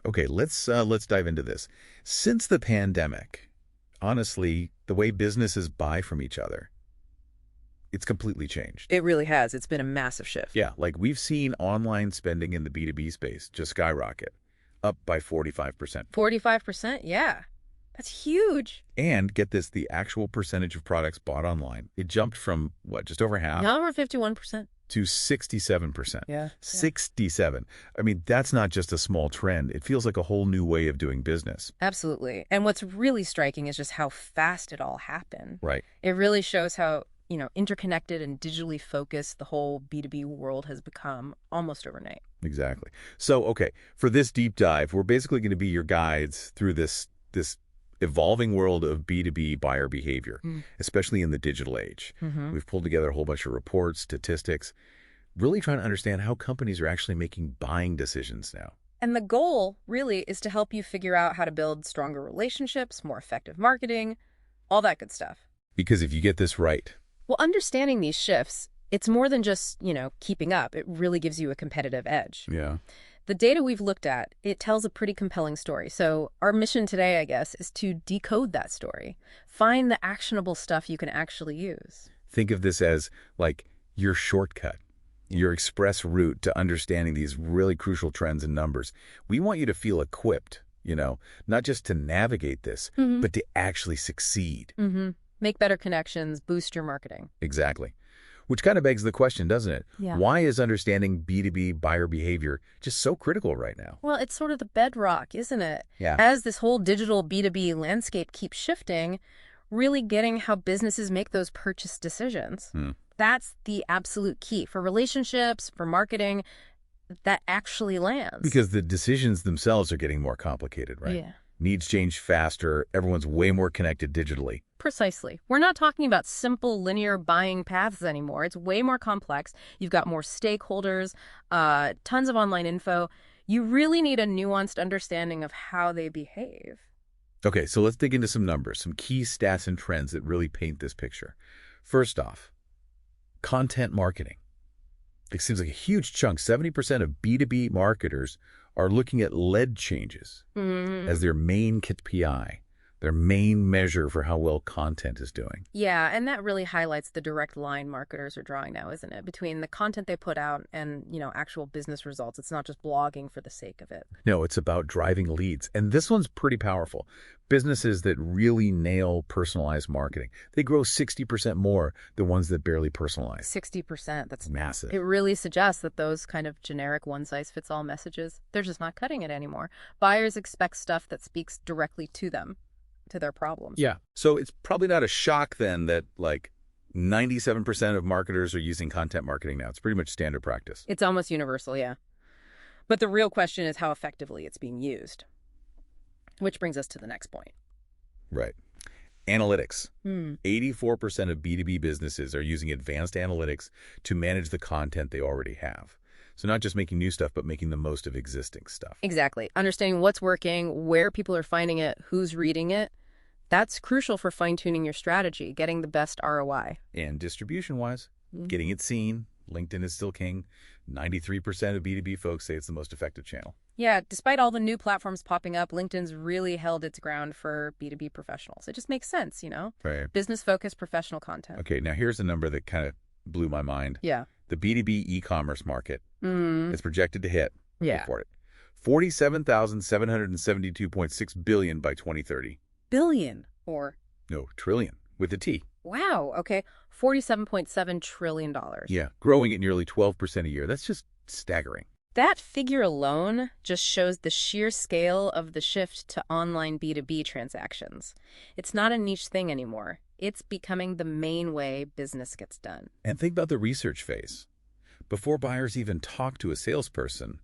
Okay, let's dive into this. Since the pandemic, honestly, the way businesses buy from each other, it's completely changed. It really has. It's been a massive shift. Yeah, like we've seen online spending in the B2B space just skyrocket, up by 45%. 45%? Yeah. That's huge. And get this, the actual percentage of products bought online, it jumped from, what, just over half Over 51%. to 67%. Yeah. 67. I mean, that's not just a small trend. It feels like a whole new way of doing business. Absolutely. And what's really striking is just how fast it all happened. Right. It really shows how, interconnected and digitally focused the whole B2B world has become almost overnight. Exactly. So, okay, for this deep dive, we're basically going to be your guides through this evolving world of B2B buyer behavior, especially in the digital age. We've pulled together a whole bunch of reports, statistics, really trying to understand how companies are actually making buying decisions now. And the goal, really, is to help you figure out how to build stronger relationships, more effective marketing, all that good stuff. Because if you get this right... Well, understanding these shifts, it's more than just, keeping up. It really gives you a competitive edge. Yeah. The data we've looked at, it tells a pretty compelling story. So our mission today, I guess, is to decode that story. Find the actionable stuff you can actually use. Think of this as, like, your shortcut, your express route to understanding these really crucial trends and numbers. We want you to feel equipped, not just to navigate this, but to actually succeed. Make better connections, boost your marketing. Exactly. Which kind of begs the question, doesn't it? Yeah. Why is understanding B2B buyer behavior just so critical right now? Well, it's sort of the bedrock, isn't it? Yeah. As this whole digital B2B landscape keeps shifting, really getting how businesses make those purchase decisions. That's the absolute key for relationships, for marketing, that actually lands. Because the decisions themselves are getting more complicated, right? Yeah. Needs change faster. Everyone's way more connected digitally. Precisely. We're not talking about simple linear buying paths anymore. It's way more complex. You've got more stakeholders, tons of online info. You really need a nuanced understanding of how they behave. Okay, so let's dig into some numbers, some key stats and trends that really paint this picture. First off, content marketing. It seems like a huge chunk. 70% of B2B marketers are looking at lead changes as their main KPI, their main measure for how well content is doing. Yeah, and that really highlights the direct line marketers are drawing now, isn't it? Between the content they put out and, actual business results. It's not just blogging for the sake of it. No, it's about driving leads. And this one's pretty powerful. Businesses that really nail personalized marketing, they grow 60% more than ones that barely personalize. 60%. That's massive. It really suggests that those kind of generic one-size-fits-all messages, they're just not cutting it anymore. Buyers expect stuff that speaks directly to them, to their problems. Yeah. So it's probably not a shock then that 97% of marketers are using content marketing now. It's pretty much standard practice. It's almost universal, yeah. But the real question is how effectively it's being used. Which brings us to the next point. Right. Analytics. 84% of B2B businesses are using advanced analytics to manage the content they already have. So not just making new stuff, but making the most of existing stuff. Exactly. Understanding what's working, where people are finding it, who's reading it. That's crucial for fine-tuning your strategy, getting the best ROI. And distribution-wise, getting it seen. LinkedIn is still king. 93% of B2B folks say it's the most effective channel. Yeah, despite all the new platforms popping up, LinkedIn's really held its ground for B2B professionals. It just makes sense, Right. Business-focused professional content. Okay, now here's a number that kind of blew my mind. Yeah. The B2B e-commerce market is projected to hit, reported, $47,772.6 billion by 2030. Billion or? No, trillion, with a T. Wow, okay. $47.7 trillion. Yeah, growing at nearly 12% a year. That's just staggering. That figure alone just shows the sheer scale of the shift to online B2B transactions. It's not a niche thing anymore. It's becoming the main way business gets done. And think about the research phase. Before buyers even talk to a salesperson,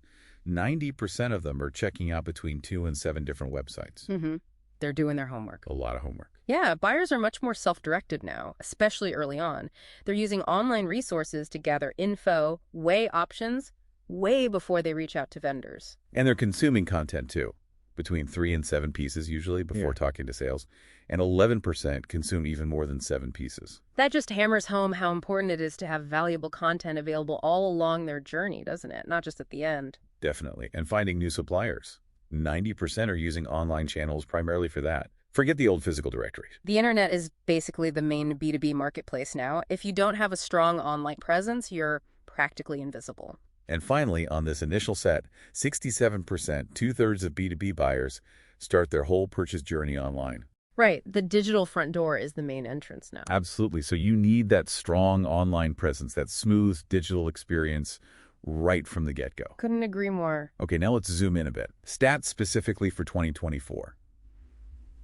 90% of them are checking out between 2 and 7 different websites. They're doing their homework. A lot of homework. Yeah, buyers are much more self-directed now, especially early on. They're using online resources to gather info, weigh options, way before they reach out to vendors. And they're consuming content too, between 3 and 7 pieces usually before talking to sales. And 11% consume even more than 7 pieces. That just hammers home how important it is to have valuable content available all along their journey, doesn't it? Not just at the end. Definitely. And finding new suppliers. 90% are using online channels primarily for that. Forget the old physical directories. The internet is basically the main B2B marketplace now. If you don't have a strong online presence, you're practically invisible. And finally, on this initial set, 67%, two-thirds of B2B buyers, start their whole purchase journey online. Right. The digital front door is the main entrance now. Absolutely. So you need that strong online presence, that smooth digital experience right from the get-go. Couldn't agree more. Okay, now let's zoom in a bit. Stats specifically for 2024.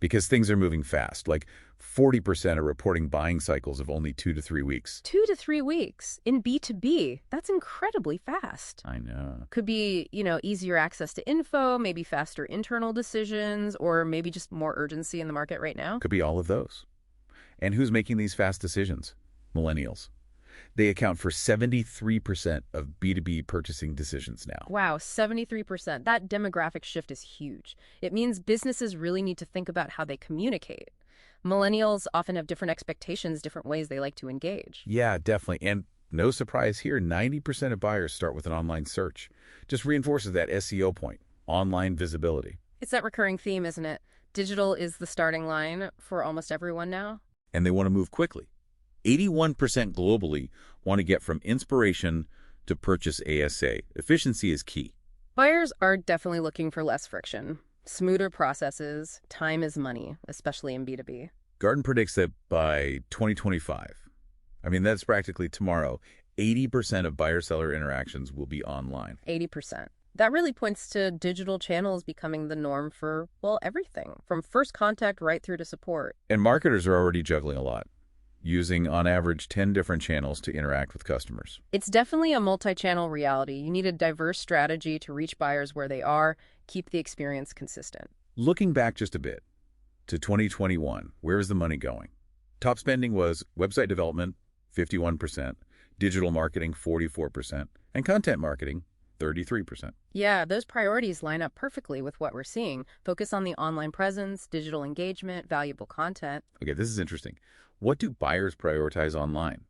Because things are moving fast. Like 40% are reporting buying cycles of only 2 to 3 weeks. 2 to 3 weeks in B2B. That's incredibly fast. I know. Could be, easier access to info, maybe faster internal decisions, or maybe just more urgency in the market right now. Could be all of those. And who's making these fast decisions? Millennials. They account for 73% of B2B purchasing decisions now. Wow, 73%. That demographic shift is huge. It means businesses really need to think about how they communicate. Millennials often have different expectations, different ways they like to engage. Yeah, definitely. And no surprise here, 90% of buyers start with an online search. Just reinforces that SEO point, online visibility. It's that recurring theme, isn't it? Digital is the starting line for almost everyone now. And they want to move quickly. 81% globally want to get from inspiration to purchase ASA. Efficiency is key. Buyers are definitely looking for less friction, smoother processes. Time is money, especially in B2B. Gartner predicts that by 2025, that's practically tomorrow, 80% of buyer-seller interactions will be online. 80%. That really points to digital channels becoming the norm for, everything, from first contact right through to support. And marketers are already juggling a lot, using on average 10 different channels to interact with customers. It's definitely a multi-channel reality. You need a diverse strategy to reach buyers where they are, keep the experience consistent. Looking back just a bit to 2021, where is the money going? Top spending was website development, 51%, digital marketing, 44%, and content marketing, 33%. Yeah, those priorities line up perfectly with what we're seeing. Focus on the online presence, digital engagement, valuable content. Okay, this is interesting. What do buyers prioritize online?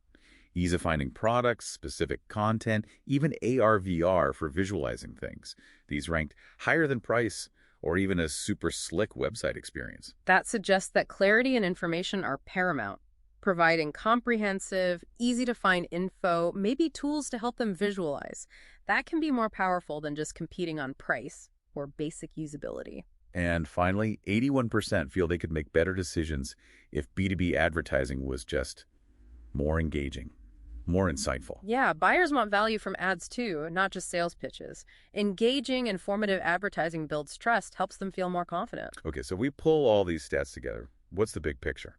Ease of finding products, specific content, even AR/VR for visualizing things. These ranked higher than price or even a super slick website experience. That suggests that clarity and information are paramount. Providing comprehensive, easy-to-find info, maybe tools to help them visualize. That can be more powerful than just competing on price or basic usability. And finally, 81% feel they could make better decisions if B2B advertising was just more engaging, more insightful. Yeah, buyers want value from ads too, not just sales pitches. Engaging, informative advertising builds trust, helps them feel more confident. Okay, so we pull all these stats together. What's the big picture?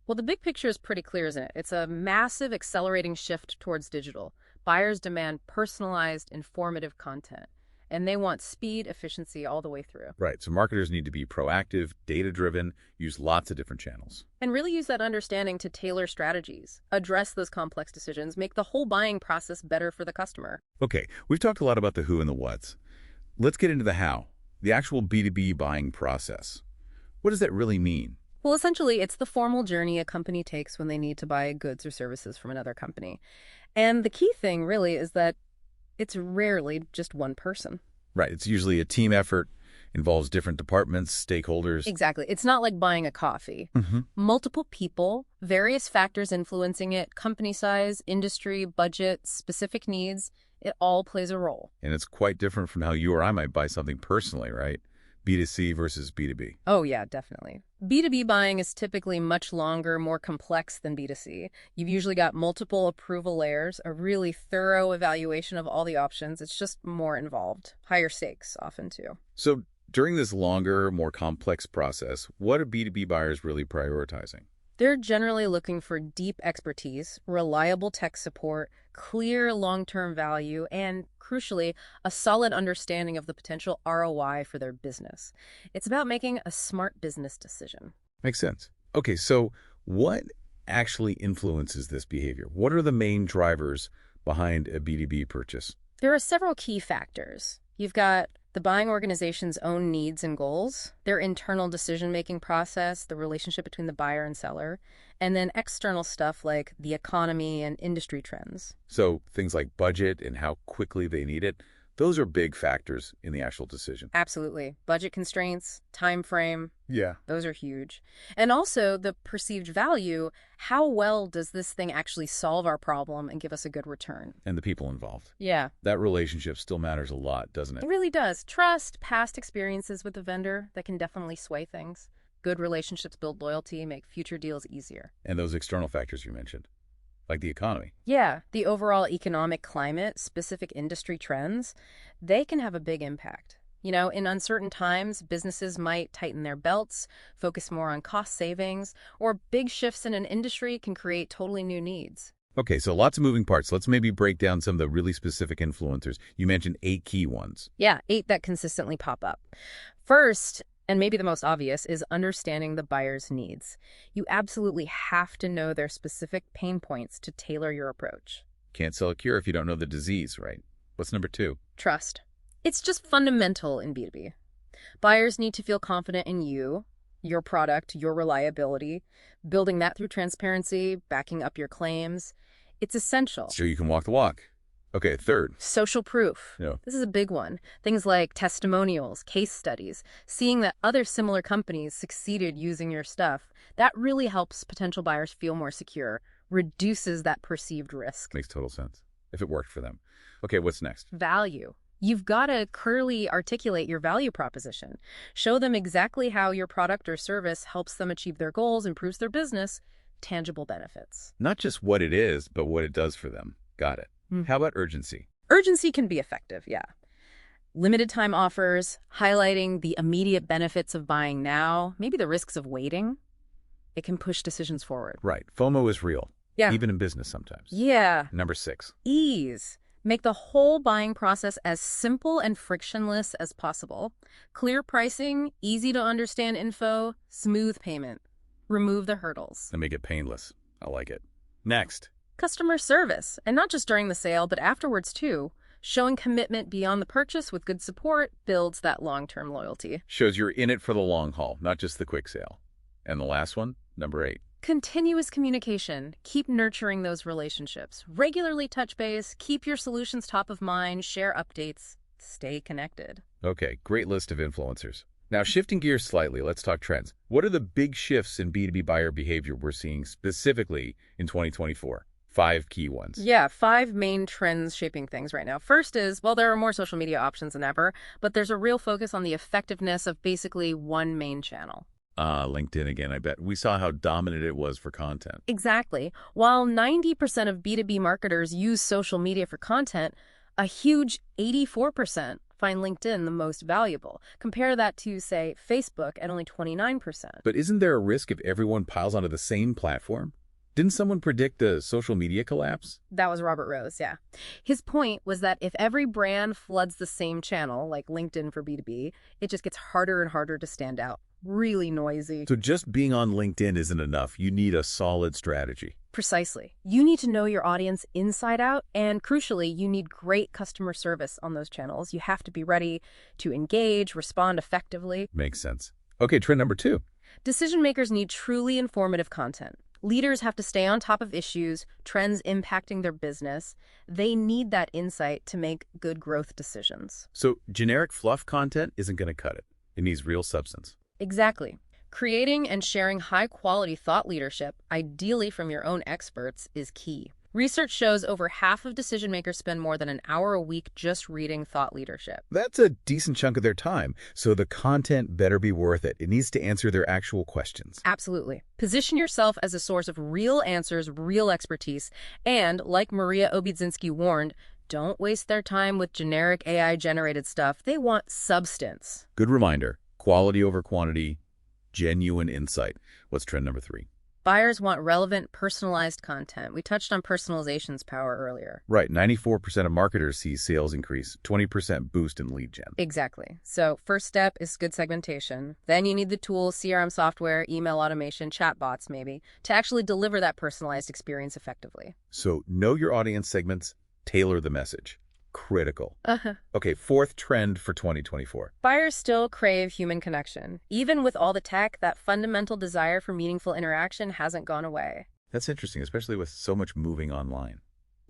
Well, the big picture is pretty clear, isn't it? It's a massive accelerating shift towards digital. Buyers demand personalized, informative content. And they want speed, efficiency all the way through. Right. So marketers need to be proactive, data-driven, use lots of different channels. And really use that understanding to tailor strategies, address those complex decisions, make the whole buying process better for the customer. Okay, we've talked a lot about the who and the whats. Let's get into the how, the actual B2B buying process. What does that really mean? Well, essentially, it's the formal journey a company takes when they need to buy goods or services from another company. And the key thing, really, is that it's rarely just one person. Right. It's usually a team effort, involves different departments, stakeholders. Exactly. It's not like buying a coffee. Multiple people, various factors influencing it, company size, industry, budget, specific needs, it all plays a role. And it's quite different from how you or I might buy something personally, right? B2C versus B2B. Oh, yeah, definitely. B2B buying is typically much longer, more complex than B2C. You've usually got multiple approval layers, a really thorough evaluation of all the options. It's just more involved. Higher stakes often, too. So during this longer, more complex process, what are B2B buyers really prioritizing? They're generally looking for deep expertise, reliable tech support, clear long-term value, and, crucially, a solid understanding of the potential ROI for their business. It's about making a smart business decision. Makes sense. Okay, so what actually influences this behavior? What are the main drivers behind a B2B purchase? There are several key factors. You've got the buying organization's own needs and goals, their internal decision-making process, the relationship between the buyer and seller, and then external stuff like the economy and industry trends. So things like budget and how quickly they need it, Those are big factors in the actual decision. Absolutely. Budget constraints, time frame, Yeah. those are huge. And also the perceived value, how well does this thing actually solve our problem and give us a good return? And the people involved. Yeah, That relationship still matters a lot, doesn't it it? really does. Trust, past experiences with the vendor that can definitely sway things. Good relationships build loyalty, make future deals easier. And those external factors you mentioned, like the economy. Yeah, the overall economic climate, specific industry trends, they can have a big impact. You know, in uncertain times, businesses might tighten their belts, focus more on cost savings, or big shifts in an industry can create totally new needs. Okay, so lots of moving parts. Let's maybe break down some of the really specific influencers. You mentioned 8 key ones. Yeah, 8 that consistently pop up. First, and maybe the most obvious, is understanding the buyer's needs. You absolutely have to know their specific pain points to tailor your approach. Can't sell a cure if you don't know the disease, right? What's number 2? Trust. It's just fundamental in B2B. Buyers need to feel confident in you, your product, your reliability, building that through transparency, backing up your claims. It's essential. So you can walk the walk. Okay, 3rd. Social proof. Yeah. This is a big one. Things like testimonials, case studies, seeing that other similar companies succeeded using your stuff. That really helps potential buyers feel more secure, reduces that perceived risk. Makes total sense. If it worked for them. Okay, what's next? Value. You've got to clearly articulate your value proposition. Show them exactly how your product or service helps them achieve their goals, improves their business, tangible benefits. Not just what it is, but what it does for them. Got it. Mm. How about urgency? Urgency can be effective, yeah. Limited time offers, highlighting the immediate benefits of buying now, maybe the risks of waiting. It can push decisions forward. Right. FOMO is real. Yeah. Even in business sometimes. Yeah. Number 6. Ease. Make the whole buying process as simple and frictionless as possible. Clear pricing, easy to understand info, smooth payment. Remove the hurdles. And make it painless. I like it. Next. Customer service, and not just during the sale, but afterwards too. Showing commitment beyond the purchase with good support builds that long-term loyalty. Shows you're in it for the long haul, not just the quick sale. And the last one, number 8. Continuous communication. Keep nurturing those relationships. Regularly touch base, keep your solutions top of mind, share updates, stay connected. Okay, great list of influencers. Now, shifting gears slightly, let's talk trends. What are the big shifts in B2B buyer behavior we're seeing specifically in 2024? 5 key ones. Yeah, 5 main trends shaping things right now. First is, well, there are more social media options than ever, but there's a real focus on the effectiveness of basically one main channel. LinkedIn again, I bet. We saw how dominant it was for content. Exactly. While 90% of B2B marketers use social media for content, a huge 84% find LinkedIn the most valuable. Compare that to, say, Facebook at only 29%. But isn't there a risk if everyone piles onto the same platform? Didn't someone predict a social media collapse? That was Robert Rose, yeah. His point was that if every brand floods the same channel, like LinkedIn for B2B, it just gets harder and harder to stand out. Really noisy. So just being on LinkedIn isn't enough. You need a solid strategy. Precisely. You need to know your audience inside out, and crucially, you need great customer service on those channels. You have to be ready to engage, respond effectively. Makes sense. Okay, trend number 2. Decision makers need truly informative content. Leaders have to stay on top of issues, trends impacting their business. They need that insight to make good growth decisions. So generic fluff content isn't going to cut it. It needs real substance. Exactly. Creating and sharing high-quality thought leadership, ideally from your own experts, is key. Research shows over half of decision makers spend more than an hour a week just reading thought leadership. That's a decent chunk of their time, so the content better be worth it. It needs to answer their actual questions. Absolutely. Position yourself as a source of real answers, real expertise, and, like Maria Obiedziński warned, don't waste their time with generic AI-generated stuff. They want substance. Good reminder. Quality over quantity, genuine insight. What's trend number 3? Buyers want relevant, personalized content. We touched on personalization's power earlier. Right. 94% of marketers see sales increase, 20% boost in lead gen. Exactly. So first step is good segmentation. Then you need the tools, CRM software, email automation, chatbots maybe, to actually deliver that personalized experience effectively. So know your audience segments, tailor the message. Critical. Uh-huh. Okay, 4th trend for 2024. Buyers still crave human connection. Even with all the tech, that fundamental desire for meaningful interaction hasn't gone away. That's interesting, especially with so much moving online.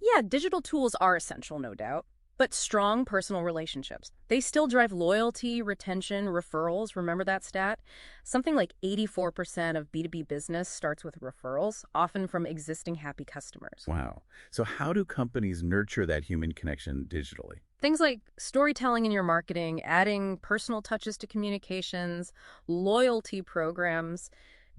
Yeah, digital tools are essential, no doubt. But strong personal relationships, they still drive loyalty, retention, referrals. Remember that stat? Something like 84% of B2B business starts with referrals, often from existing happy customers. Wow. So how do companies nurture that human connection digitally? Things like storytelling in your marketing, adding personal touches to communications, loyalty programs,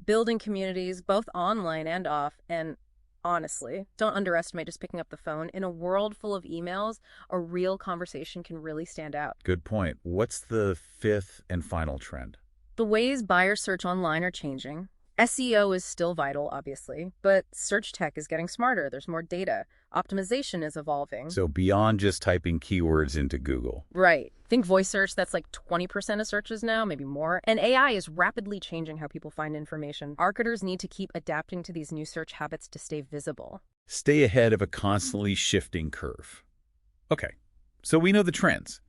building communities, both online and off, and honestly, don't underestimate just picking up the phone. In a world full of emails, a real conversation can really stand out. Good point. What's the fifth and final trend? The ways buyers search online are changing. SEO is still vital, obviously, but search tech is getting smarter. There's more data. Optimization is evolving. So beyond just typing keywords into Google. Right. Think voice search, that's like 20% of searches now, maybe more. And AI is rapidly changing how people find information. Marketers need to keep adapting to these new search habits to stay visible. Stay ahead of a constantly shifting curve. Okay, so we know the trends.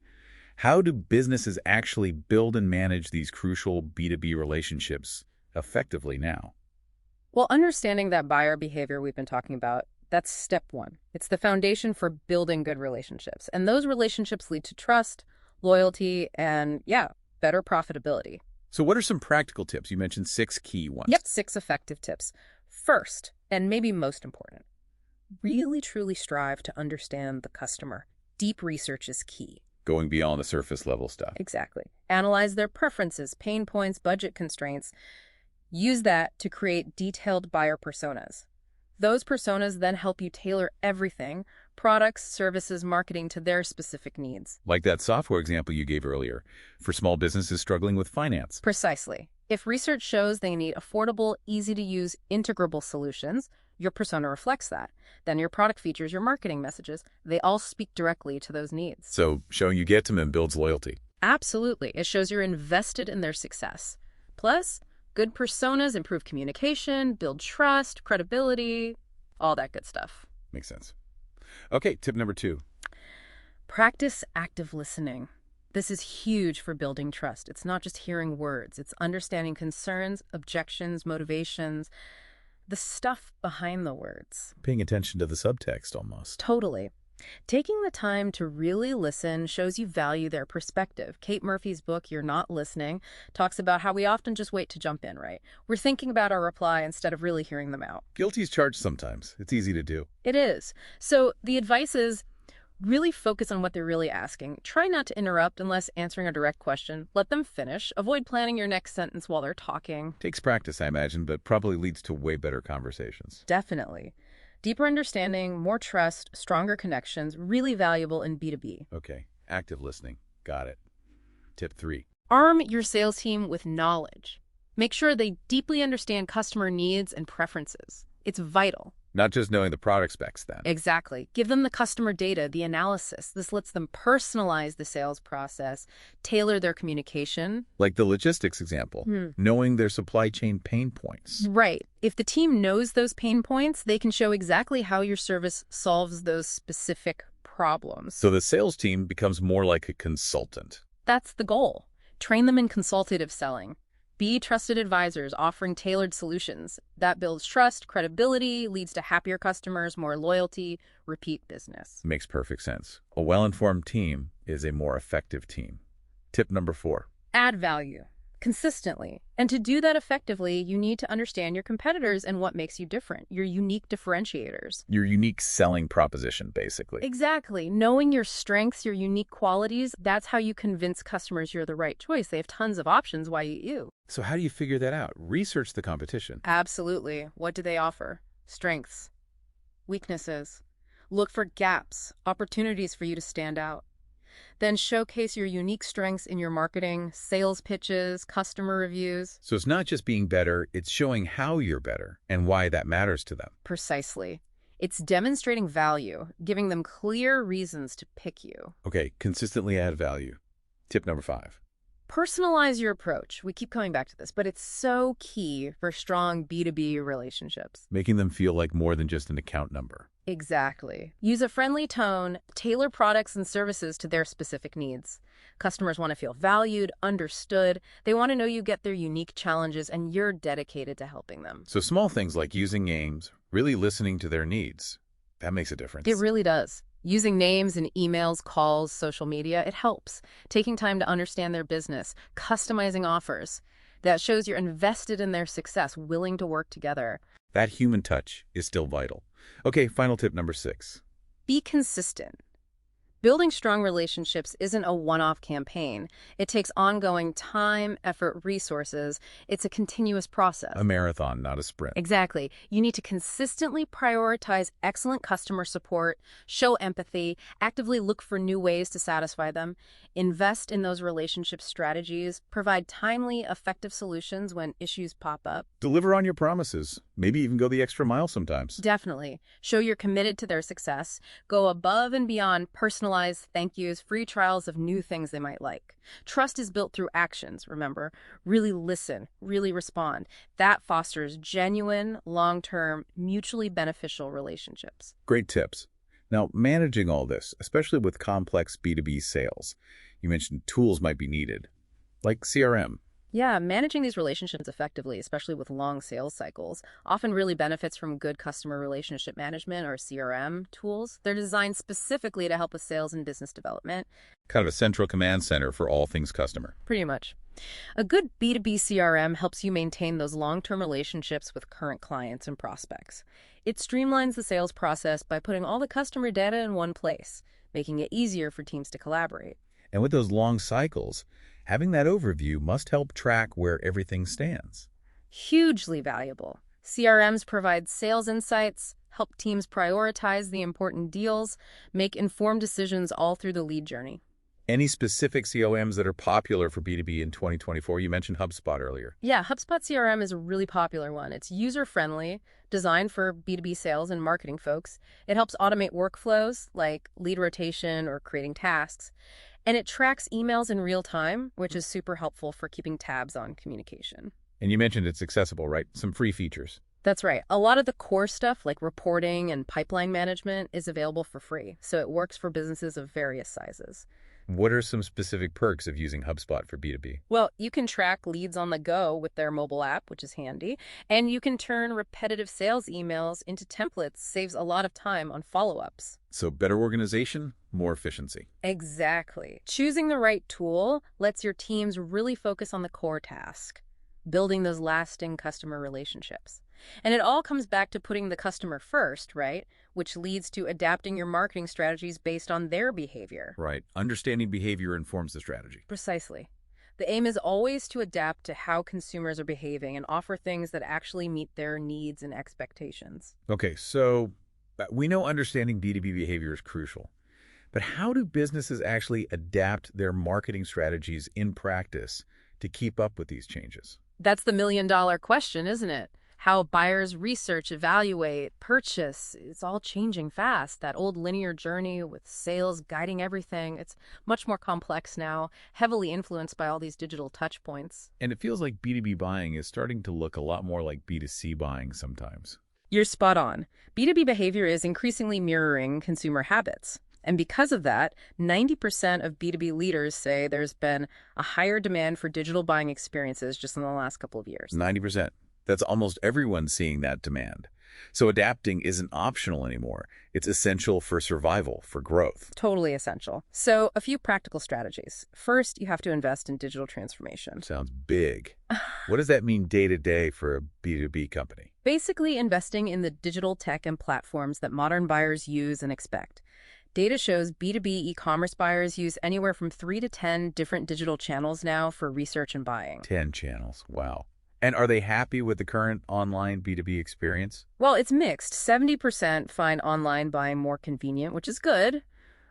How do businesses actually build and manage these crucial B2B relationships effectively now? Well, understanding that buyer behavior we've been talking about, that's step one. It's the foundation for building good relationships. And those relationships lead to trust, loyalty, and better profitability. So what are some practical tips? You mentioned 6 key ones. Yep, 6 effective tips. First, and maybe most important, really truly strive to understand the customer. Deep research is key. Going beyond the surface level stuff. Exactly. Analyze their preferences, pain points, budget constraints. Use that to create detailed buyer personas. Those personas then help you tailor everything, products, services, marketing to their specific needs. Like that software example you gave earlier, for small businesses struggling with finance. Precisely. If research shows they need affordable, easy-to-use, integrable solutions, your persona reflects that. Then your product features, your marketing messages, they all speak directly to those needs. So showing you get to them builds loyalty. Absolutely. It shows you're invested in their success. Plus, good personas improve communication, build trust, credibility, all that good stuff. Makes sense. Okay, tip number 2. Practice active listening. This is huge for building trust. It's not just hearing words. It's understanding concerns, objections, motivations, the stuff behind the words. Paying attention to the subtext almost. Totally. Taking the time to really listen shows you value their perspective. Kate Murphy's book, You're Not Listening, talks about how we often just wait to jump in, right? We're thinking about our reply instead of really hearing them out. Guilty's charged sometimes. It's easy to do. It is. So the advice is really focus on what they're really asking. Try not to interrupt unless answering a direct question. Let them finish. Avoid planning your next sentence while they're talking. Takes practice, I imagine, but probably leads to way better conversations. Definitely. Deeper understanding, more trust, stronger connections, really valuable in B2B. Okay, active listening. Got it. Tip 3. Arm your sales team with knowledge. Make sure they deeply understand customer needs and preferences. It's vital. Not just knowing the product specs then. Exactly. Give them the customer data, the analysis. This lets them personalize the sales process, tailor their communication. Like the logistics example, knowing their supply chain pain points. Right. If the team knows those pain points, they can show exactly how your service solves those specific problems. So the sales team becomes more like a consultant. That's the goal. Train them in consultative selling. Be trusted advisors offering tailored solutions. That builds trust, credibility, leads to happier customers, more loyalty, repeat business. Makes perfect sense. A well-informed team is a more effective team. Tip number 4. Add value consistently. And to do that effectively, you need to understand your competitors and what makes you different, your unique differentiators. Your unique selling proposition, basically. Exactly. Knowing your strengths, your unique qualities, that's how you convince customers you're the right choice. They have tons of options. Why you? So how do you figure that out? Research the competition. Absolutely. What do they offer? Strengths, weaknesses. Look for gaps, opportunities for you to stand out. Then showcase your unique strengths in your marketing, sales pitches, customer reviews. So it's not just being better, it's showing how you're better and why that matters to them. Precisely. It's demonstrating value, giving them clear reasons to pick you. Okay, consistently add value. Tip number 5. Personalize your approach. We keep coming back to this, but it's so key for strong B2B relationships. Making them feel like more than just an account number. Exactly. Use a friendly tone, tailor products and services to their specific needs. Customers want to feel valued, understood. They want to know you get their unique challenges and you're dedicated to helping them. So small things like using games, really listening to their needs, that makes a difference. It really does. Using names in emails, calls, social media, it helps. Taking time to understand their business, customizing offers. That shows you're invested in their success, willing to work together. That human touch is still vital. Okay, final tip number 6. Be consistent. Building strong relationships isn't a one-off campaign. It takes ongoing time, effort, resources. It's a continuous process. A marathon, not a sprint. Exactly. You need to consistently prioritize excellent customer support, show empathy, actively look for new ways to satisfy them, invest in those relationship strategies, provide timely, effective solutions when issues pop up. Deliver on your promises. Maybe even go the extra mile sometimes. Definitely. Show you're committed to their success. Go above and beyond personalized thank yous, free trials of new things they might like. Trust is built through actions, remember. Really listen, really respond. That fosters genuine, long-term, mutually beneficial relationships. Great tips. Now, managing all this, especially with complex B2B sales, you mentioned tools might be needed, like CRM. Yeah, managing these relationships effectively, especially with long sales cycles, often really benefits from good customer relationship management or CRM tools. They're designed specifically to help with sales and business development. Kind of a central command center for all things customer. Pretty much. A good B2B CRM helps you maintain those long-term relationships with current clients and prospects. It streamlines the sales process by putting all the customer data in one place, making it easier for teams to collaborate. And with those long cycles, having that overview must help track where everything stands. Hugely valuable. CRMs provide sales insights, help teams prioritize the important deals, make informed decisions all through the lead journey. Any specific COMs that are popular for B2B in 2024? You mentioned HubSpot earlier. Yeah, HubSpot CRM is a really popular one. It's user-friendly, designed for B2B sales and marketing folks. It helps automate workflows like lead rotation or creating tasks. And it tracks emails in real time, which is super helpful for keeping tabs on communication. And you mentioned it's accessible, right? Some free features. That's right. A lot of the core stuff like reporting and pipeline management is available for free, so it works for businesses of various sizes. What are some specific perks of using HubSpot for B2B? Well, you can track leads on the go with their mobile app, which is handy, and you can turn repetitive sales emails into templates, saves a lot of time on follow-ups. So better organization, more efficiency. Exactly. Choosing the right tool lets your teams really focus on the core task, building those lasting customer relationships. And it all comes back to putting the customer first, right? Which leads to adapting your marketing strategies based on their behavior. Right. Understanding behavior informs the strategy. Precisely. The aim is always to adapt to how consumers are behaving and offer things that actually meet their needs and expectations. Okay, so we know understanding B2B behavior is crucial. But how do businesses actually adapt their marketing strategies in practice to keep up with these changes? That's the million-dollar question, isn't it? How buyers research, evaluate, purchase, it's all changing fast. That old linear journey with sales guiding everything, it's much more complex now, heavily influenced by all these digital touch points. And it feels like B2B buying is starting to look a lot more like B2C buying sometimes. You're spot on. B2B behavior is increasingly mirroring consumer habits. And because of that, 90% of B2B leaders say there's been a higher demand for digital buying experiences just in the last couple of years. 90%. That's almost everyone seeing that demand. So adapting isn't optional anymore. It's essential for survival, for growth. Totally essential. So a few practical strategies. First, you have to invest in digital transformation. Sounds big. What does that mean day to day for a B2B company? Basically, investing in the digital tech and platforms that modern buyers use and expect. Data shows B2B e-commerce buyers use anywhere from 3 to 10 different digital channels now for research and buying. 10 channels. Wow. And are they happy with the current online B2B experience? Well, it's mixed. 70% find online buying more convenient, which is good,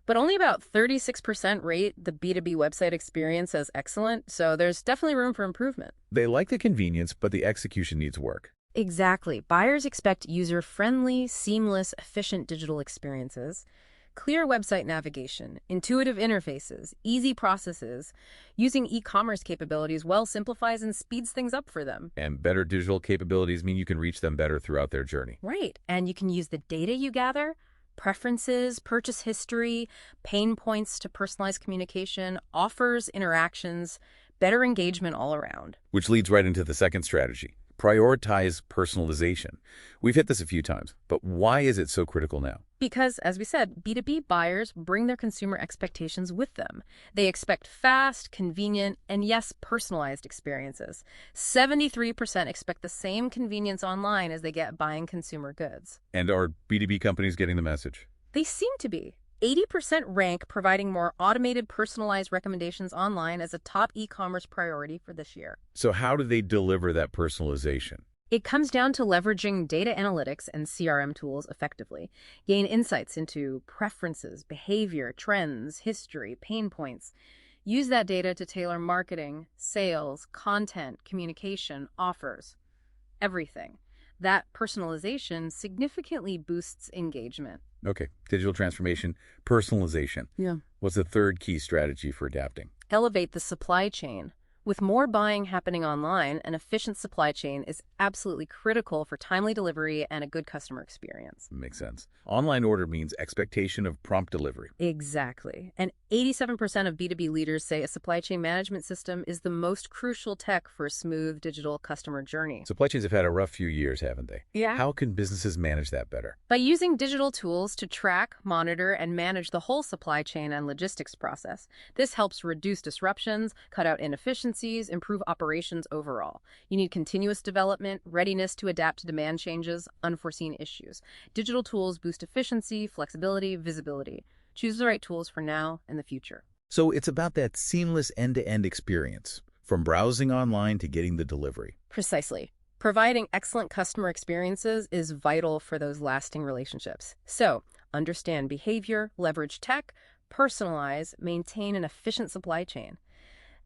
but only about 36% rate the B2B website experience as excellent, so there's definitely room for improvement. They like the convenience, but the execution needs work. Exactly. Buyers expect user-friendly, seamless, efficient digital experiences. Clear website navigation, intuitive interfaces, easy processes. Using e-commerce capabilities well simplifies and speeds things up for them. And better digital capabilities mean you can reach them better throughout their journey. Right. And you can use the data you gather, preferences, purchase history, pain points to personalize communication, offers, interactions, better engagement all around. Which leads right into the second strategy, Prioritize personalization. We've hit this a few times, but why is it so critical now? Because, as we said, B2B buyers bring their consumer expectations with them. They expect fast, convenient, and yes, personalized experiences. 73% expect the same convenience online as they get buying consumer goods. And are B2B companies getting the message? They seem to be. 80% rank providing more automated, personalized recommendations online as a top e-commerce priority for this year. So how do they deliver that personalization? It comes down to leveraging data analytics and CRM tools effectively. Gain insights into preferences, behavior, trends, history, pain points. Use that data to tailor marketing, sales, content, communication, offers, everything. That personalization significantly boosts engagement. Okay, digital transformation, personalization. Yeah. What's the third key strategy for adapting? Elevate the supply chain. With more buying happening online, an efficient supply chain is absolutely critical for timely delivery and a good customer experience. Makes sense. Online order means expectation of prompt delivery. Exactly. And 87% of B2B leaders say a supply chain management system is the most crucial tech for a smooth digital customer journey. Supply chains have had a rough few years, haven't they? Yeah. How can businesses manage that better? By using digital tools to track, monitor, and manage the whole supply chain and logistics process. This helps reduce disruptions, cut out inefficiencies, improve operations overall. You need continuous development, readiness to adapt to demand changes, unforeseen issues. Digital tools boost efficiency, flexibility, visibility. Choose the right tools for now and the future. So it's about that seamless end-to-end experience, from browsing online to getting the delivery. Precisely. Providing excellent customer experiences is vital for those lasting relationships. So, understand behavior, leverage tech, personalize, maintain an efficient supply chain.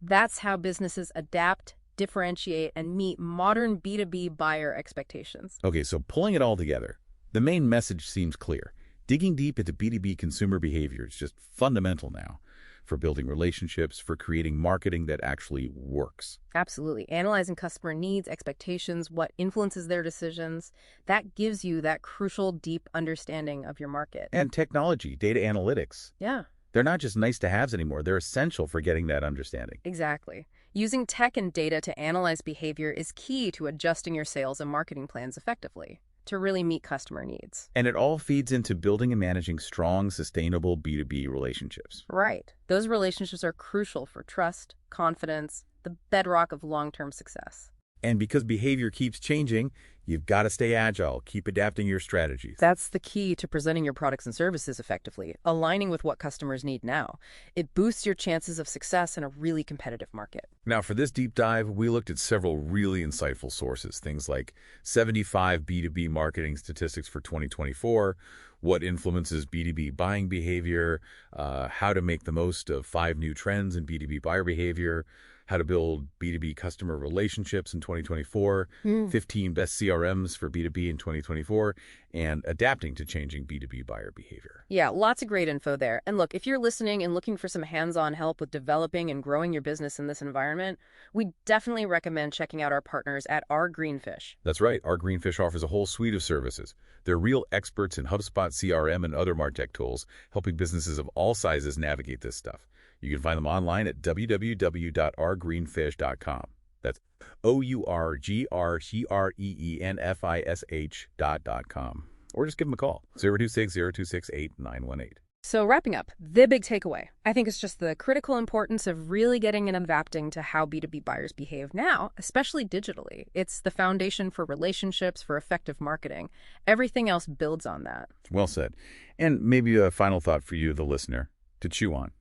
That's how businesses adapt, differentiate, and meet modern B2B buyer expectations. Okay, so pulling it all together, the main message seems clear. Digging deep into B2B consumer behavior is just fundamental now for building relationships, for creating marketing that actually works. Absolutely. Analyzing customer needs, expectations, what influences their decisions, that gives you that crucial, deep understanding of your market. And technology, data analytics. Yeah. They're not just nice-to-haves anymore. They're essential for getting that understanding. Exactly. Using tech and data to analyze behavior is key to adjusting your sales and marketing plans effectively to really meet customer needs. And it all feeds into building and managing strong, sustainable B2B relationships. Right. Those relationships are crucial for trust, confidence, the bedrock of long-term success. And because behavior keeps changing, you've got to stay agile, keep adapting your strategies. That's the key to presenting your products and services effectively, aligning with what customers need now. It boosts your chances of success in a really competitive market. Now, for this deep dive, we looked at several really insightful sources, things like 75 B2B marketing statistics for 2024, what influences B2B buying behavior, how to make the most of 5 new trends in B2B buyer behavior, how to build B2B customer relationships in 2024, 15 best CRMs for B2B in 2024, and adapting to changing B2B buyer behavior. Yeah, lots of great info there. And look, if you're listening and looking for some hands-on help with developing and growing your business in this environment, we definitely recommend checking out our partners at Our Greenfish. That's right. Our Greenfish offers a whole suite of services. They're real experts in HubSpot, CRM, and other MarTech tools, helping businesses of all sizes navigate this stuff. You can find them online at www.ourgreenfish.com. That's OURGREENFISH.com. Or just give them a call, 026-026-8918. So wrapping up, the big takeaway, I think it's just the critical importance of really getting and adapting to how B2B buyers behave now, especially digitally. It's the foundation for relationships, for effective marketing. Everything else builds on that. Well said. And maybe a final thought for you, the listener, to chew on.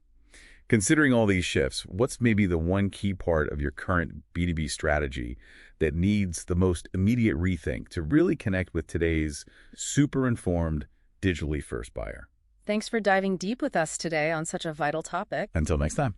Considering all these shifts, what's maybe the one key part of your current B2B strategy that needs the most immediate rethink to really connect with today's super informed, digitally first buyer? Thanks for diving deep with us today on such a vital topic. Until next time.